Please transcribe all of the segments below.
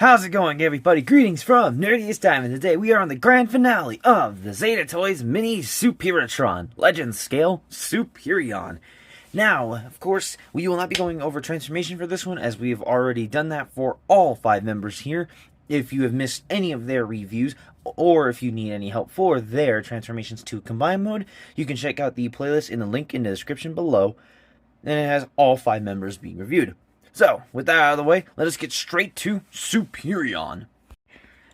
How's it going, everybody? Greetings from Nerdiest Time, and today we are on the grand finale of the Zeta Toys Mini SUPERITRON Legend Scale Superion. Now, of course, we will not be going over transformation for this one, as we have already done that for all 5 members here. If you have missed any of their reviews, or if you need any help for their transformations to combine mode, you can check out the playlist in the link in the description below, and it has all 5 members being reviewed. So, with that out of the way, let us get straight to Superion.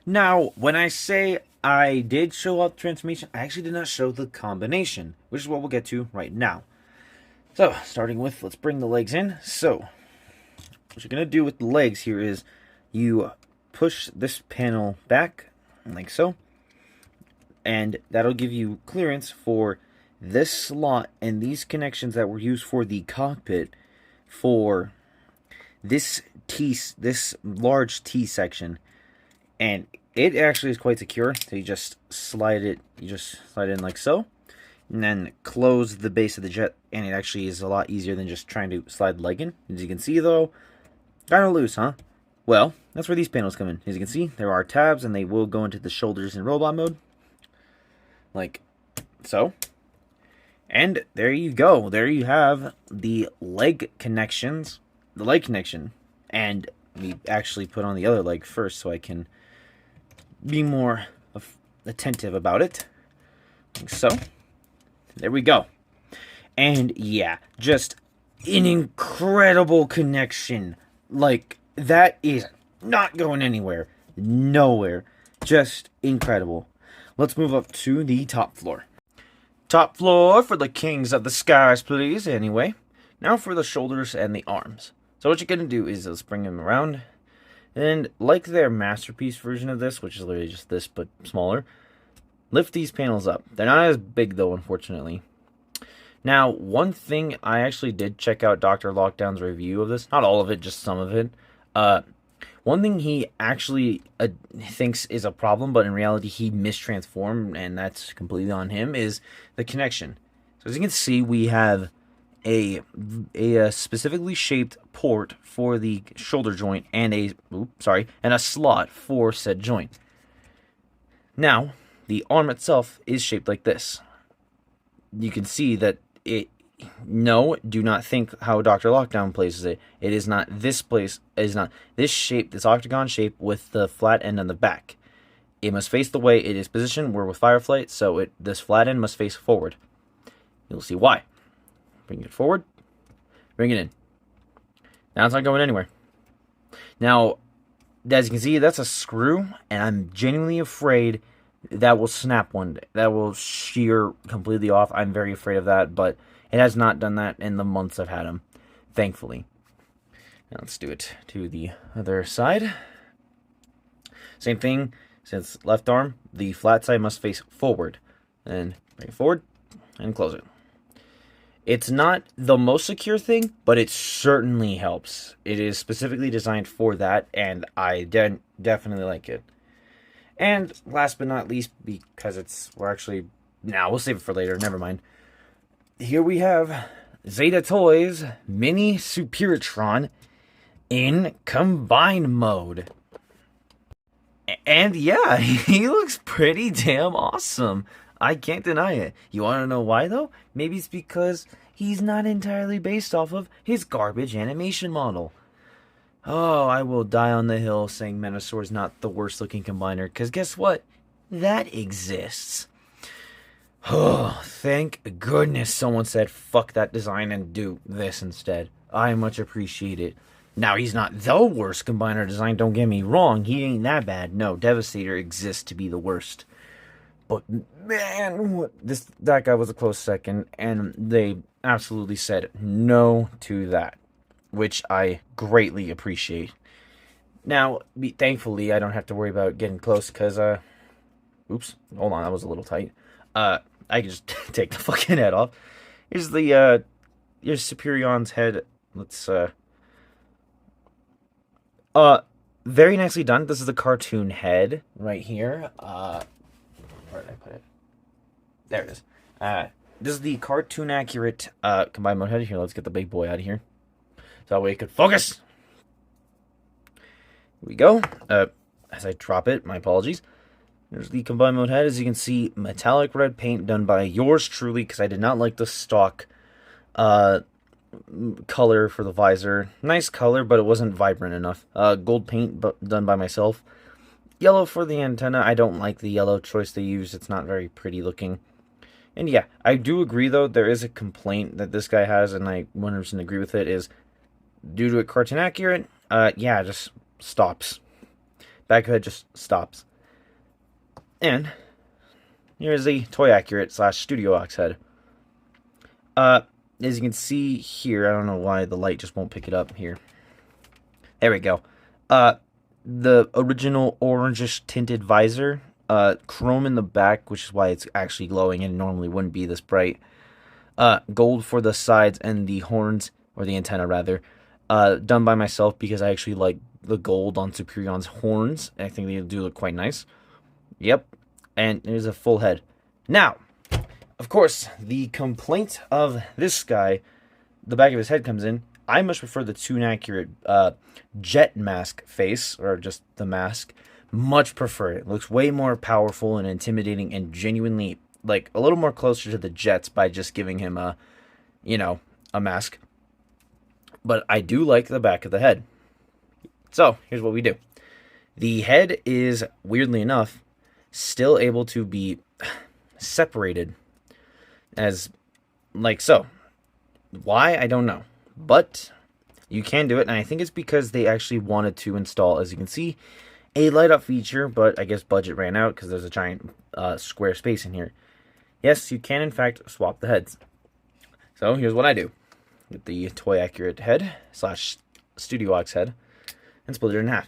Now, when I say I did show out the transformation, I actually did not show the combination, which is what we'll get to right now. So, starting with, let's bring the legs in. So, what you're going to do with the legs here is you push this panel back, like so, and that'll give you clearance for this slot and these connections that were used for the cockpit for this large T section, and it actually is quite secure. So you just slide it in like so, and then close the base of the jet, and it actually is a lot easier than just trying to slide the leg in. As you can see though, kind of loose, huh? Well, that's where these panels come in. As you can see, there are tabs, and they will go into the shoulders in robot mode, like so. And there you go. There you have the leg connections. The leg connection, and we actually put on the other leg first so I can be more attentive about it, like so. There we go. And yeah, just an incredible connection. Like, that is not going anywhere, nowhere, just incredible. Let's move up to the top floor. Top floor for the kings of the skies, please. Anyway, now for the shoulders and the arms. So what you're going to do is let's bring them around, and like their masterpiece version of this, which is literally just this but smaller, lift these panels up. They're not as big though, unfortunately. Now, one thing, I actually did check out Dr. Lockdown's review of this, not all of it, just some of it. One thing he actually thinks is a problem, but in reality he mistransformed, and that's completely on him, is the connection. So as you can see, we have a specifically shaped port for the shoulder joint and a slot for said joint. Now, the arm itself is shaped like this. You can see that do not think how Dr. Lockdown places it. It is not this place, it is not this shape, this octagon shape with the flat end on the back. It must face the way it is positioned. We're with Fireflight, so this flat end must face forward. You'll see why. Bring it forward. Bring it in. Now it's not going anywhere. Now, as you can see, that's a screw, and I'm genuinely afraid that will snap one day. That will shear completely off. I'm very afraid of that, but it has not done that in the months I've had them, thankfully. Now let's do it to the other side. Same thing, since left arm, the flat side must face forward. And bring it forward and close it. It's not the most secure thing, but it certainly helps. It is specifically designed for that, and I definitely like it. And last but not least, because we'll save it for later, never mind. Here we have Zeta Toys Mini SUPERITRON in combine mode. And yeah, he looks pretty damn awesome. I can't deny it. You want to know why, though? Maybe it's because he's not entirely based off of his garbage animation model. Oh, I will die on the hill saying Menasor not the worst looking combiner, because guess what? That exists. Oh, thank goodness someone said fuck that design and do this instead. I much appreciate it. Now, he's not the worst combiner design, don't get me wrong. He ain't that bad. No, Devastator exists to be the worst. But man, that guy was a close second, and they absolutely said no to that, which I greatly appreciate. Now, thankfully, I don't have to worry about getting close, because, oops, hold on, that was a little tight. I can just take the fucking head off. Here's Superion's head. Let's, very nicely done. This is the cartoon head right here. Where did I put it? There it is. This is the cartoon accurate combined mode head. Here, let's get the big boy out of here, so that way it could focus. we go. As I drop it, my apologies. There's the combined mode head. As you can see, metallic red paint done by yours truly, because I did not like the stock color for the visor. Nice color, but it wasn't vibrant enough. Gold paint done by myself. Yellow for the antenna. I don't like the yellow choice they used. It's not very pretty looking. And yeah, I do agree, though, there is a complaint that this guy has, and I 100% agree with it, is due to it cartoon accurate, yeah, it just stops. Back of it just stops. And here's the toy accurate / studio ox head. As you can see here, I don't know why the light just won't pick it up here. There we go. The original orangish tinted visor, chrome in the back, which is why it's actually glowing and normally wouldn't be this bright. Gold for the sides and the horns, or the antenna rather, done by myself because I actually like the gold on Superion's horns. I think they do look quite nice. Yep, and there's a full head. Now, of course, the complaint of this guy, the back of his head comes in. I much prefer the tune accurate jet mask face, or just the mask. Much prefer it. It looks way more powerful and intimidating and genuinely, like, a little more closer to the Jets by just giving him a, you know, a mask. But I do like the back of the head. So, here's what we do. The head is, weirdly enough, still able to be separated as, like so. Why? I don't know. But you can do it, and I think it's because they actually wanted to install, as you can see, a light up feature, but I guess budget ran out because there's a giant square space in here. Yes, you can in fact swap the heads. So here's what I do with the toy accurate head / studio ox head and split it in half.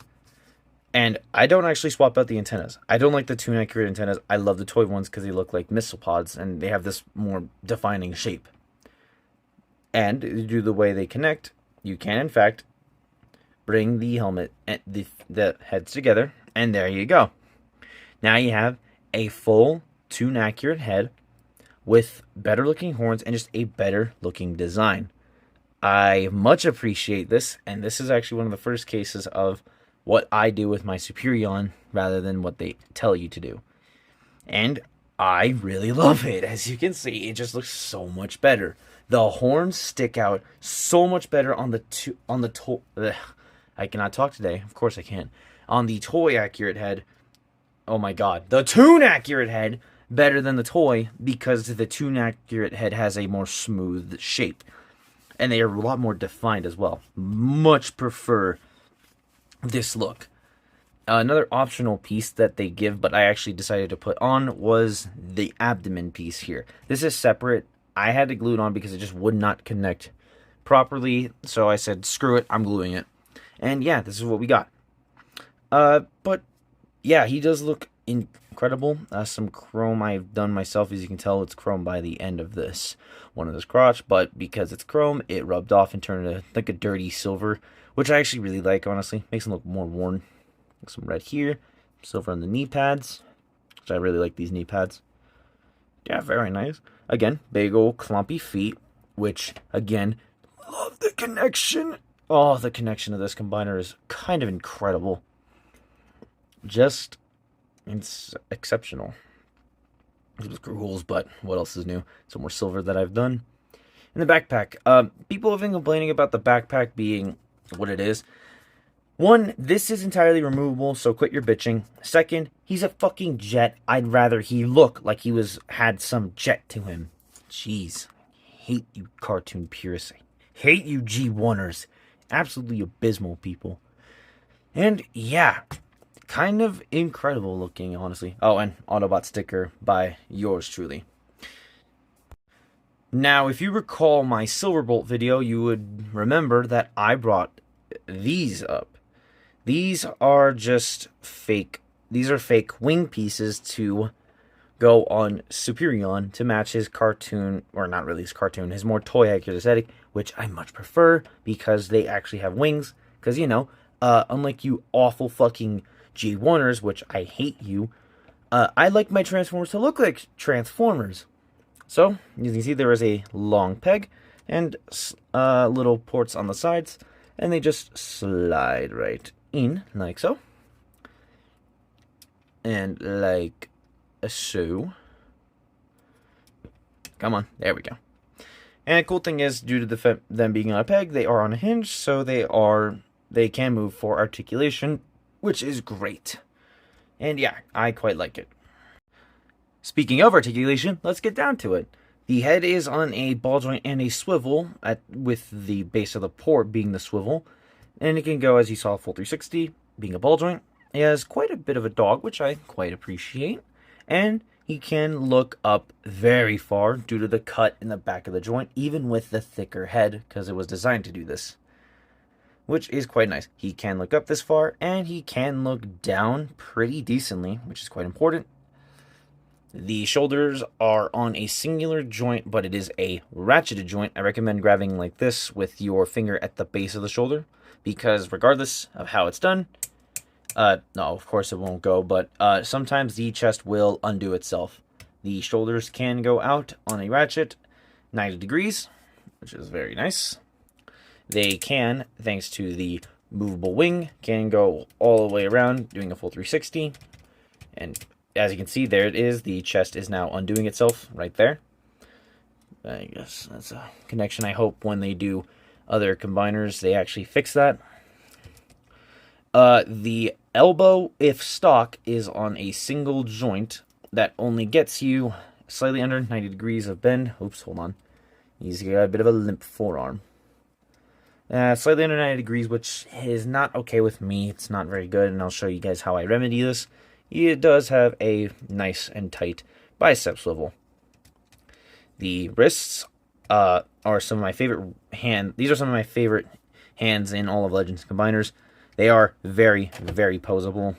And I don't actually swap out the antennas. I don't like the tune accurate antennas. I love the toy ones because they look like missile pods and they have this more defining shape. And due to the way they connect, you can in fact bring the helmet and the heads together, and there you go. Now you have a full tune accurate head with better looking horns and just a better looking design. I much appreciate this, and this is actually one of the first cases of what I do with my Superion rather than what they tell you to do. And I really love it. As you can see, it just looks so much better. The horns stick out so much better on the I cannot talk today. Of course I can. On the toy accurate head. Oh my god. The tune accurate head better than the toy because the tune accurate head has a more smooth shape. And they are a lot more defined as well. Much prefer this look. Another optional piece that they give, but I actually decided to put on, was the abdomen piece here. This is separate. I had to glue it on because it just would not connect properly. So I said, screw it, I'm gluing it. And yeah, this is what we got. But yeah, he does look incredible. Some chrome I've done myself. As you can tell, it's chrome by the end of this one of this crotch. But because it's chrome, it rubbed off and turned into like a dirty silver, which I actually really like, honestly. Makes them look more worn. Some red here, silver on the knee pads, which I really like these knee pads. Yeah, very nice. Again, big old clumpy feet, which, again, love the connection. Oh, the connection of this combiner is kind of incredible. Just, it's exceptional. Some screw holes, but what else is new? Some more silver that I've done. And the backpack. People have been complaining about the backpack being what it is. One, this is entirely removable, so quit your bitching. Second, he's a fucking jet. I'd rather he look like he had some jet to him. Jeez. I hate you cartoon purists. I hate you G1ers. Absolutely abysmal people. And yeah, kind of incredible looking, honestly. Oh, and Autobot sticker by yours truly. Now, if you recall my Silverbolt video, you would remember that I brought these up. These are just fake. These are fake wing pieces to go on Superion to match his cartoon, or not really his cartoon, his more toy accurate aesthetic, which I much prefer because they actually have wings. Because, you know, unlike you awful fucking G1ers, which I hate you, I like my Transformers to look like Transformers. So, you can see there is a long peg and little ports on the sides, and they just slide right in, like so. And like so. Come on, there we go. And the cool thing is, due to them being on a peg, they are on a hinge, so they can move for articulation, which is great. And yeah, I quite like it. Speaking of articulation, let's get down to it. The head is on a ball joint and a swivel, with the base of the port being the swivel. And it can go, as you saw, full 360, being a ball joint. It has quite a bit of a dog, which I quite appreciate. And he can look up very far due to the cut in the back of the joint, even with the thicker head, because it was designed to do this, which is quite nice. He can look up this far, and he can look down pretty decently, which is quite important. The shoulders are on a singular joint, but it is a ratcheted joint. I recommend grabbing like this with your finger at the base of the shoulder, because regardless of how it's done, no, of course it won't go, but sometimes the chest will undo itself. The shoulders can go out on a ratchet 90 degrees, which is very nice. They can, thanks to the movable wing, can go all the way around, doing a full 360. And as you can see, there it is. The chest is now undoing itself right there. I guess that's a connection. I hope when they do other combiners, they actually fix that. The elbow, if stock, is on a single joint that only gets you slightly under 90 degrees of bend. Oops, hold on. He's got a bit of a limp forearm. Slightly under 90 degrees, which is not okay with me. It's not very good, and I'll show you guys how I remedy this. It does have a nice and tight bicep swivel. The wrists are some of my favorite These are some of my favorite hands in all of Legends Combiners. They are very, very posable.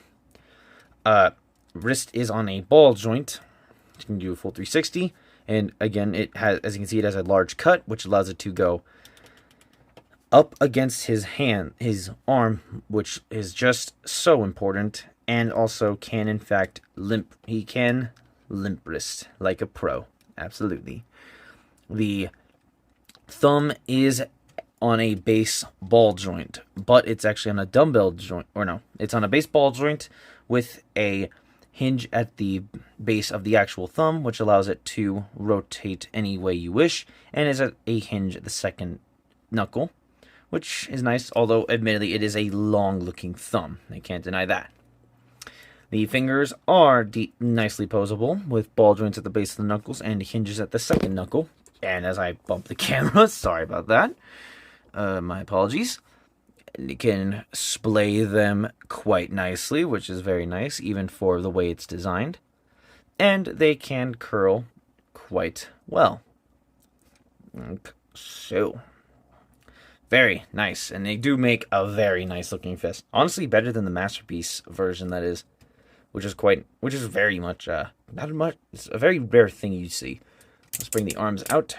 Wrist is on a ball joint. You can do a full 360. And again, it has, as you can see, it has a large cut, which allows it to go up against his arm, which is just so important. And also can, in fact, limp. He can limp wrist like a pro. Absolutely. The thumb is on a base ball joint, but it's actually on a dumbbell joint, or no, it's on a base ball joint with a hinge at the base of the actual thumb, which allows it to rotate any way you wish, and is at a hinge at the second knuckle, which is nice, although admittedly it is a long-looking thumb. I can't deny that. The fingers are nicely posable, with ball joints at the base of the knuckles and hinges at the second knuckle. And as I bump the camera, sorry about that. My apologies. You can splay them quite nicely, which is very nice, even for the way it's designed. And they can curl quite well. So, very nice. And they do make a very nice looking fist. Honestly, better than the Masterpiece version, that is. Which is very much, it's a very rare thing you see. Let's bring the arms out.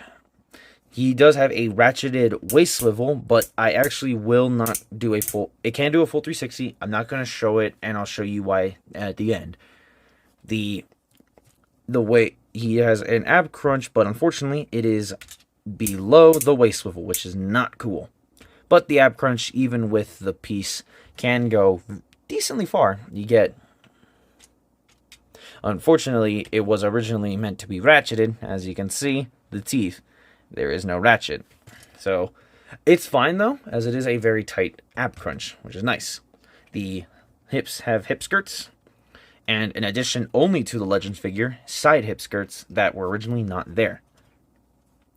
He does have a ratcheted waist swivel, but I actually will not do a full... It can do a full 360. I'm not going to show it, and I'll show you why at the end. The way... He has an ab crunch, but unfortunately, it is below the waist swivel, which is not cool. But the ab crunch, even with the piece, can go decently far. You get... Unfortunately, it was originally meant to be ratcheted. As you can see, the teeth... There is no ratchet. So, it's fine, though, as it is a very tight ab crunch, which is nice. The hips have hip skirts, and in addition only to the Legends figure, side hip skirts that were originally not there.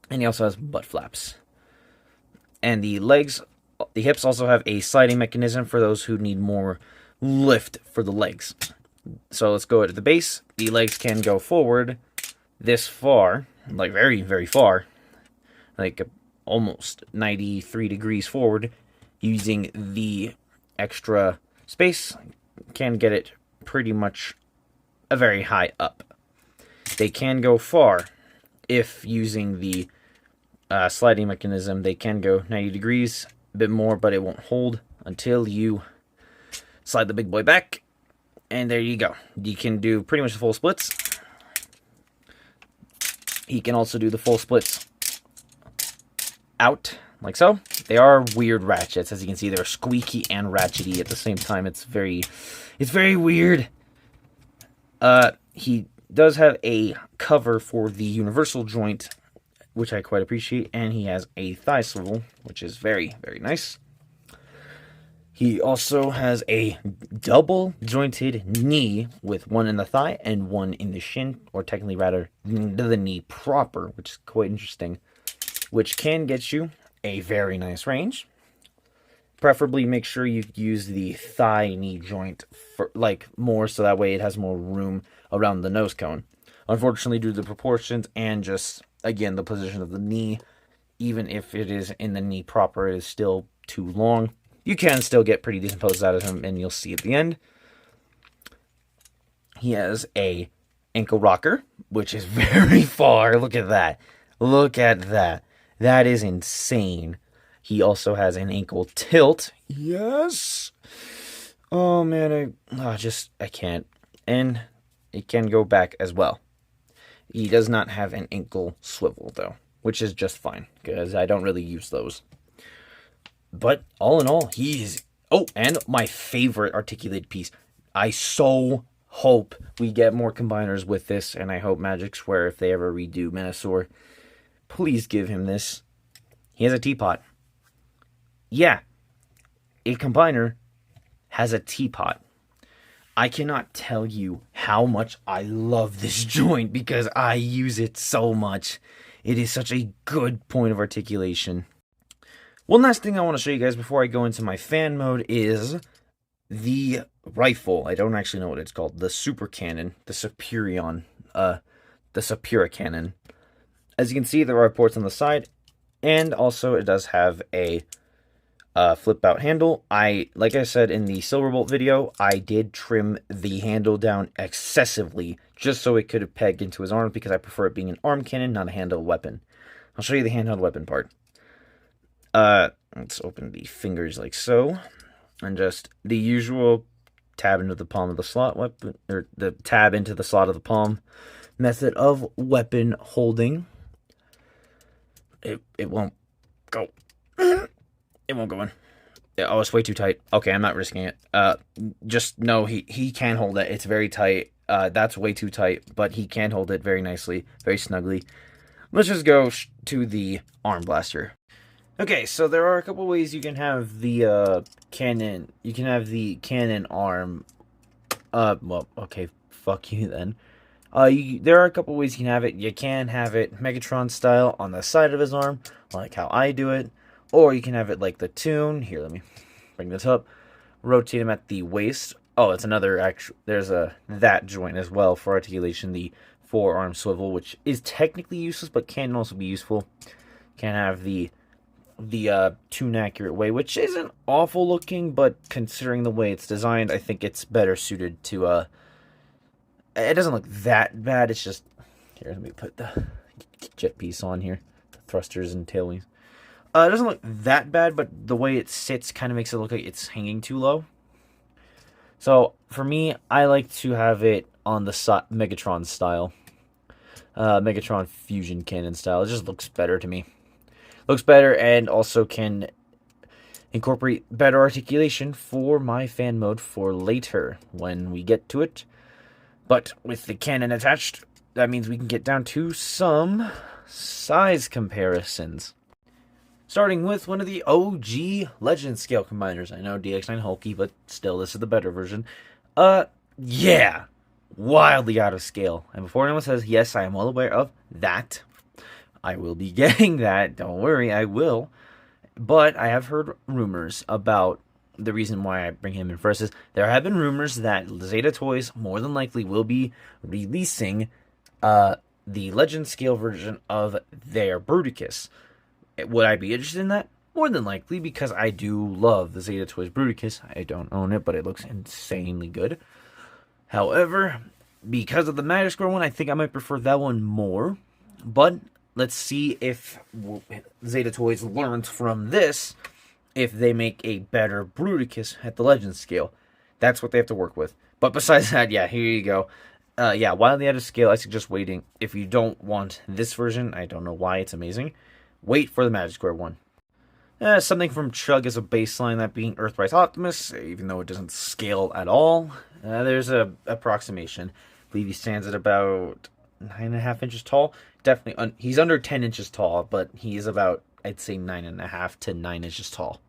And he also has butt flaps. And the legs, the hips also have a sliding mechanism for those who need more lift for the legs. So let's go to the base. The legs can go forward this far, like very, very far. Like almost 93 degrees forward, using the extra space, can get it pretty much a very high up. They can go far if using the sliding mechanism. They can go 90 degrees, a bit more, but it won't hold until you slide the big boy back. And there you go. You can do pretty much the full splits. He can also do the full splits out like so. They are weird ratchets. As you can see, they're squeaky and ratchety at the same time. It's very weird. He does have a cover for the universal joint, which I quite appreciate, and he has a thigh swivel, which is very, very nice. He also has a double jointed knee with one in the thigh and one in the shin, or technically rather the knee proper, which is quite interesting, which can get you a very nice range. Preferably make sure you use the thigh knee joint for more, so that way it has more room around the nose cone. Unfortunately, due to the proportions and just again the position of the knee, even if it is in the knee proper, it is still too long. You can still get pretty decent poses out of him, and you'll see at the end. He has a ankle rocker, which is very far. Look at that. Look at that. That is insane. He also has an ankle tilt. Yes. Oh, man. I can't. And it can go back as well. He does not have an ankle swivel, though, which is just fine, because I don't really use those. But all in all, he's... Oh, and my favorite articulated piece. I so hope we get more combiners with this, and I hope Magic Square, if they ever redo Menasor, please give him this. He has a teapot. Yeah, a combiner has a teapot. I cannot tell you how much I love this joint because I use it so much. It is such a good point of articulation. One last thing I want to show you guys before I go into my fan mode is the rifle. I don't actually know what it's called. The super cannon. The Superion. The Superion cannon. As you can see, there are ports on the side. And also, it does have a flip out handle. Like I said in the Silverbolt video, I did trim the handle down excessively just so it could have pegged into his arm because I prefer it being an arm cannon, not a handheld weapon. I'll show you the handheld weapon part. Let's open the fingers like so, and just the usual tab into the palm of the slot weapon, or the tab into the slot of the palm method of weapon holding. It won't go. It won't go in. Oh, it's way too tight. Okay, I'm not risking it. Just know he can hold it. It's very tight. That's way too tight, but he can hold it very nicely, very snugly. Let's just go to the arm blaster. Okay, so there are a couple ways you can have the cannon. You can have the cannon arm. Well, okay, fuck you then. There are a couple ways you can have it. You can have it Megatron style on the side of his arm, like how I do it. Or you can have it like the Toon. Here, let me bring this up. Rotate him at the waist. Oh, it's another actual. There's that joint as well for articulation. The forearm swivel, which is technically useless, but can also be useful. Can have the Toon accurate way, which isn't awful looking, but considering the way it's designed, I think it's better suited to it doesn't look that bad. It's just here. Let me put the jet piece on here, the thrusters and tail wings. It doesn't look that bad, but the way it sits kind of makes it look like it's hanging too low. So for me, I like to have it on the Megatron style, Megatron fusion cannon style. It just looks better to me. Looks better and also can incorporate better articulation for my fan mode for later when we get to it. But with the cannon attached, that means we can get down to some size comparisons. Starting with one of the OG Legend Scale combiners. I know DX9 Hulky, but still, this is the better version. Yeah, wildly out of scale. And before anyone says, yes, I am well aware of that. I will be getting that. Don't worry, I will. But I have heard rumors about the reason why I bring him in first is there have been rumors that Zeta Toys more than likely will be releasing the Legend Scale version of their Bruticus. Would I be interested in that? More than likely, because I do love the Zeta Toys Bruticus. I don't own it, but it looks insanely good. However, because of the Magic Square one, I think I might prefer that one more. But let's see if Zeta Toys learns from this, if they make a better Bruticus at the Legend Scale. That's what they have to work with. But besides that, yeah, here you go. Yeah, wildly out of scale, I suggest waiting. If you don't want this version, I don't know why, it's amazing. Wait for the Magic Square one. Something from Chug as a baseline, that being Earthrise Optimus, even though it doesn't scale at all. There's a approximation. I believe he stands at about 9.5 inches tall. Definitely, he's under 10 inches tall, but he is about, I'd say, 9.5 to 9 inches tall.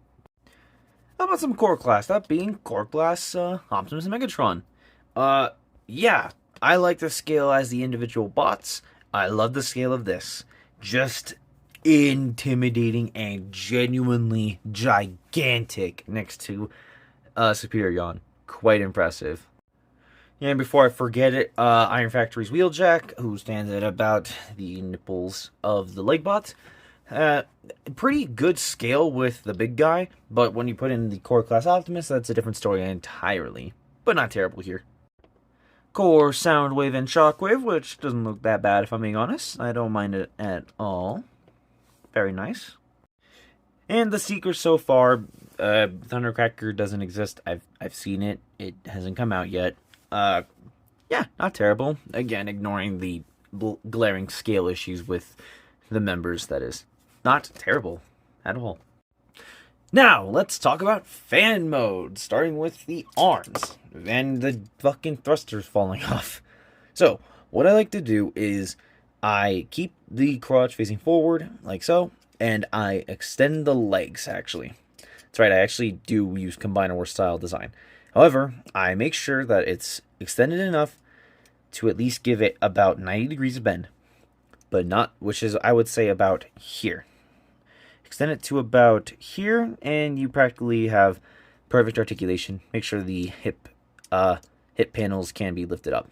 How about some Core Class? That being Core Class Optimus and Megatron. Yeah, I like the scale as the individual bots. I love the scale of this. Just intimidating and genuinely gigantic next to Superion. Quite impressive. And before I forget it, Iron Factory's Wheeljack, who stands at about the nipples of the Legbot. Pretty good scale with the big guy, but when you put in the Core Class Optimus, that's a different story entirely. But not terrible here. Core, Soundwave, and Shockwave, which doesn't look that bad if I'm being honest. I don't mind it at all. Very nice. And the Seeker so far, Thundercracker doesn't exist. I've seen it. It hasn't come out yet. Yeah, not terrible. Again, ignoring the glaring scale issues with the members, that is. Not terrible at all. Now, let's talk about fan mode, starting with the arms and the fucking thrusters falling off. So, what I like to do is I keep the crotch facing forward, like so, and I extend the legs, actually. That's right, I actually do use Combiner style design. However, I make sure that it's extended enough to at least give it about 90 degrees of bend, but not, which is, I would say, about here. Extend it to about here, and you practically have perfect articulation. Make sure the hip panels can be lifted up.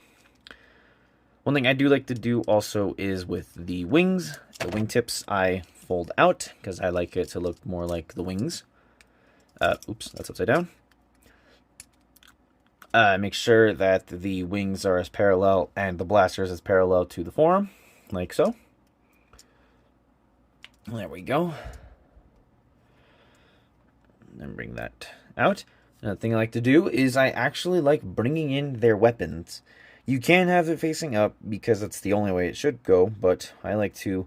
One thing I do like to do also is with the wings. The wingtips I fold out because I like it to look more like the wings. Oops, that's upside down. Make sure that the wings are as parallel and the blasters as parallel to the forearm, like so. There we go. And bring that out. Another thing I like to do is I actually like bringing in their weapons. You can have it facing up because that's the only way it should go, but I like to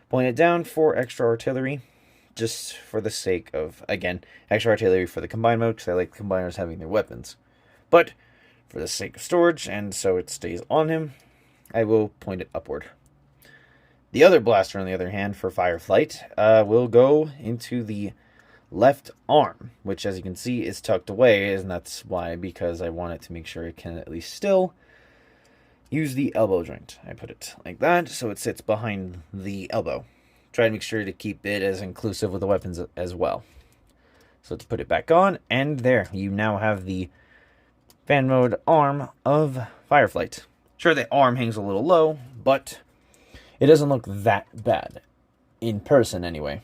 point it down for extra artillery, just for the sake of, again, extra artillery for the combine mode, because I like the combiners having their weapons. But for the sake of storage, and so it stays on him, I will point it upward. The other blaster, on the other hand, for Fireflight, will go into the left arm, which, as you can see, is tucked away, and that's why, because I want it to make sure it can at least still use the elbow joint. I put it like that, so it sits behind the elbow. Try to make sure to keep it as inclusive with the weapons as well. So let's put it back on, and there, you now have the fan mode arm of Fireflight. Sure, the arm hangs a little low, but it doesn't look that bad. In person, anyway.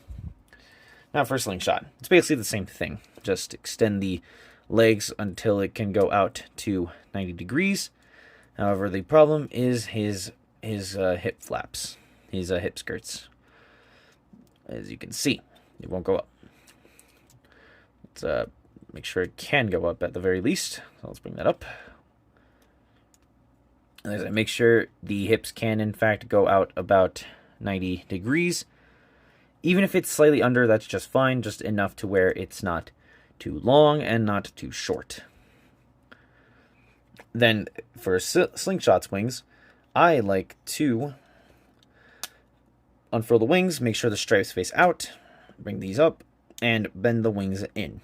Now for Slingshot. It's basically the same thing. Just extend the legs until it can go out to 90 degrees. However, the problem is his hip flaps. His hip skirts. As you can see, it won't go up. Let's make sure it can go up at the very least. So let's bring that up. As I make sure the hips can, in fact, go out about 90 degrees. Even if it's slightly under, that's just fine. Just enough to where it's not too long and not too short. Then, for Slingshot's wings, I like to unfurl the wings, make sure the stripes face out, bring these up, and bend the wings in.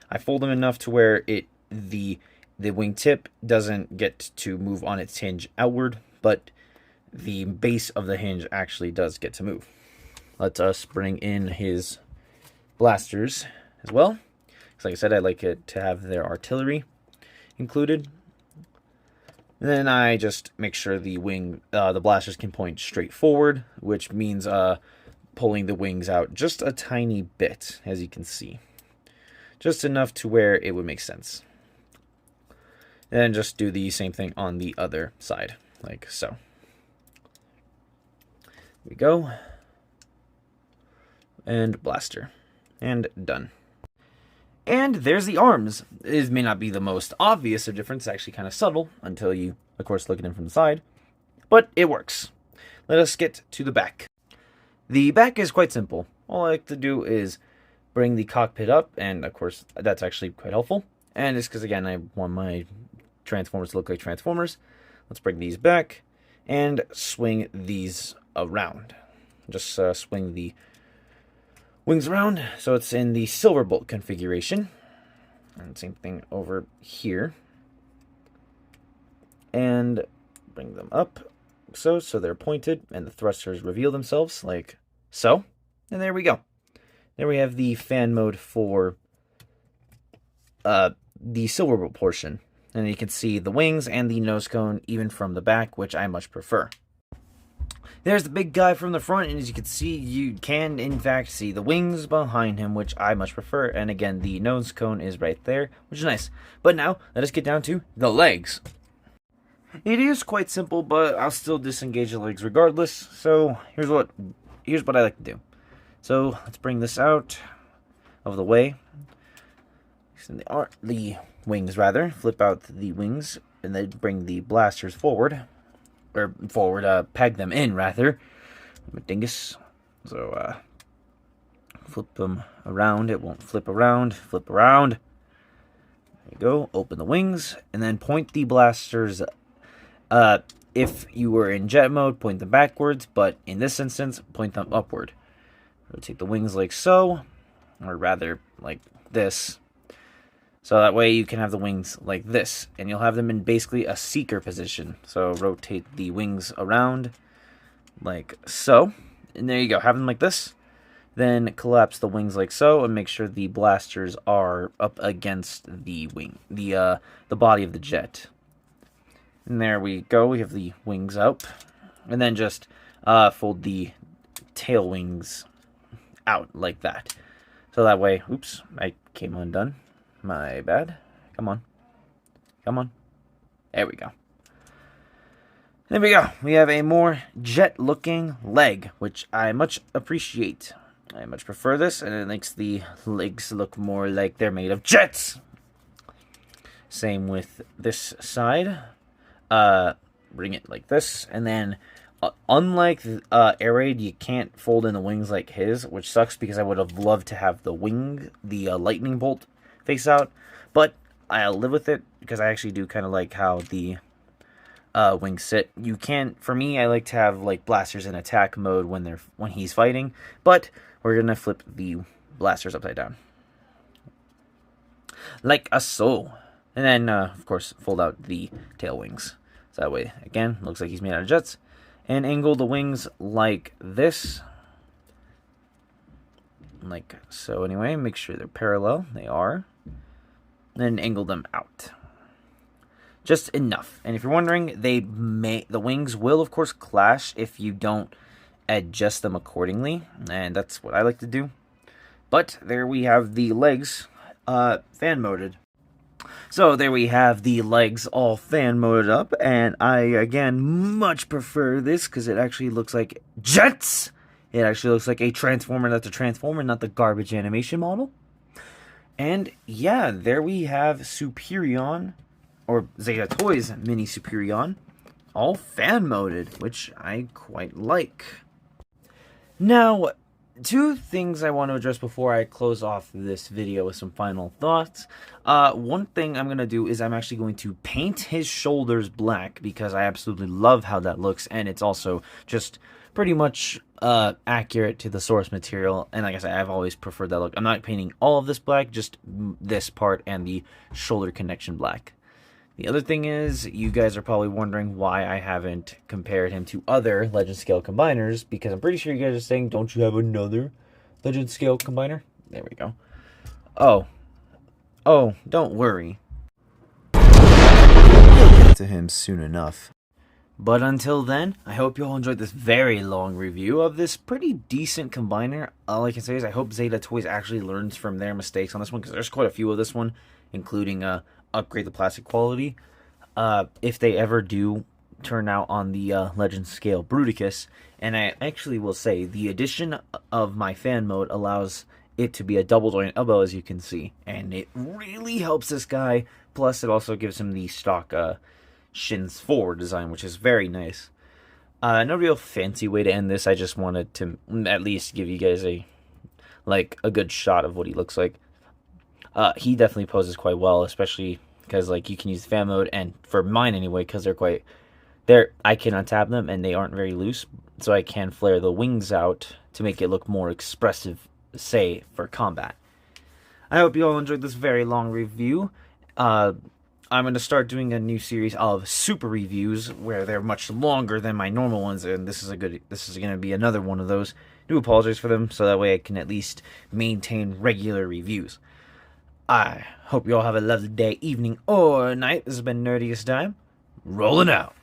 I fold them enough to where the wingtip doesn't get to move on its hinge outward, but the base of the hinge actually does get to move. Let us bring in his blasters as well. Because like I said, I like it to have their artillery included. And then I just make sure the blasters can point straight forward, which means pulling the wings out just a tiny bit, as you can see. Just enough to where it would make sense. And then just do the same thing on the other side, like so. Here we go. And blaster. And done. And there's the arms. It may not be the most obvious of difference, it's actually kind of subtle, until you, of course, look at it from the side. But it works. Let us get to the back. The back is quite simple. All I like to do is bring the cockpit up, and of course that's actually quite helpful. And it's because, again, I want my Transformers to look like Transformers. Let's bring these back and swing these around. Just swing the wings around so it's in the Silverbolt configuration. And same thing over here. And bring them up so they're pointed, and the thrusters reveal themselves like so. And there we go. There we have the fan mode for the Silverbolt portion. And you can see the wings and the nose cone even from the back, which I much prefer. There's the big guy from the front, and as you can see, you can in fact see the wings behind him, which I much prefer. And again, the nose cone is right there, which is nice. But now, let us get down to the legs. It is quite simple, but I'll still disengage the legs regardless. So here's what I like to do. So let's bring this out of the way. The wings, rather. Flip out the wings, and then bring the blasters forward. Peg them in, rather. I'm a dingus. So, flip them around. It won't flip around. Flip around. There you go. Open the wings, and then point the blasters. If you were in jet mode, point them backwards, but in this instance, point them upward. Rotate the wings like so, or rather, like this. So that way you can have the wings like this, and you'll have them in basically a seeker position. So rotate the wings around like so, and there you go. Have them like this. Then collapse the wings like so, and make sure the blasters are up against the body of the jet. And there we go. We have the wings up, and then just fold the tail wings out like that. So that way, oops, I came undone. My bad. Come on. Come on. There we go. There we go. We have a more jet-looking leg, which I much appreciate. I much prefer this, and it makes the legs look more like they're made of jets. Same with this side. Bring it like this, and then unlike Air Raid, you can't fold in the wings like his, which sucks because I would have loved to have the lightning bolt face out, but I'll live with it because I actually do kind of like how the wings sit. You can't, for me, I like to have like blasters in attack mode when he's fighting, but we're gonna flip the blasters upside down like so, and then of course fold out the tail wings. So that way, again, looks like he's made out of jets, and angle the wings like this. Like so. Anyway, make sure they're parallel. They are. Then angle them out. Just enough. And if you're wondering, the wings will of course clash if you don't adjust them accordingly, and that's what I like to do. But there we have the legs fan moded. So there we have the legs all fan moded up, and I again much prefer this because it actually looks like jets. It actually looks like a Transformer that's a Transformer, not the garbage animation model. And yeah, there we have Superion, or Zeta Toys Mini Superion, all fan moded, which I quite like. Now, two things I want to address before I close off this video with some final thoughts. One thing I'm going to do is I'm actually going to paint his shoulders black because I absolutely love how that looks, and it's also just pretty much accurate to the source material, and like I said, I've always preferred that look. I'm not painting all of this black, just this part and the shoulder connection black. The other thing is, you guys are probably wondering why I haven't compared him to other Legend Scale combiners, because I'm pretty sure you guys are saying, don't you have another Legend Scale combiner? There we go. Oh, don't worry. We'll get to him soon enough. But until then, I hope you all enjoyed this very long review of this pretty decent combiner. All I can say is I hope Zeta Toys actually learns from their mistakes on this one, because there's quite a few of this one, including upgrade the plastic quality. If they ever do turn out on the Legend Scale Bruticus, and I actually will say the addition of my fan mode allows it to be a double joint elbow, as you can see, and it really helps this guy. Plus, it also gives him the stock shins forward design, which is very nice. No real fancy way to end this. I just wanted to at least give you guys a like a good shot of what he looks like. He definitely poses quite well, especially because like you can use fan mode, and for mine anyway, because I can untap them and they aren't very loose, so I can flare the wings out to make it look more expressive, say, for combat. I hope you all enjoyed this very long review. I'm going to start doing a new series of super reviews where they're much longer than my normal ones, and this is going to be another one of those. I do apologize for them, so that way I can at least maintain regular reviews. I hope you all have a lovely day, evening, or night. This has been Nerdiest Time. Rolling out.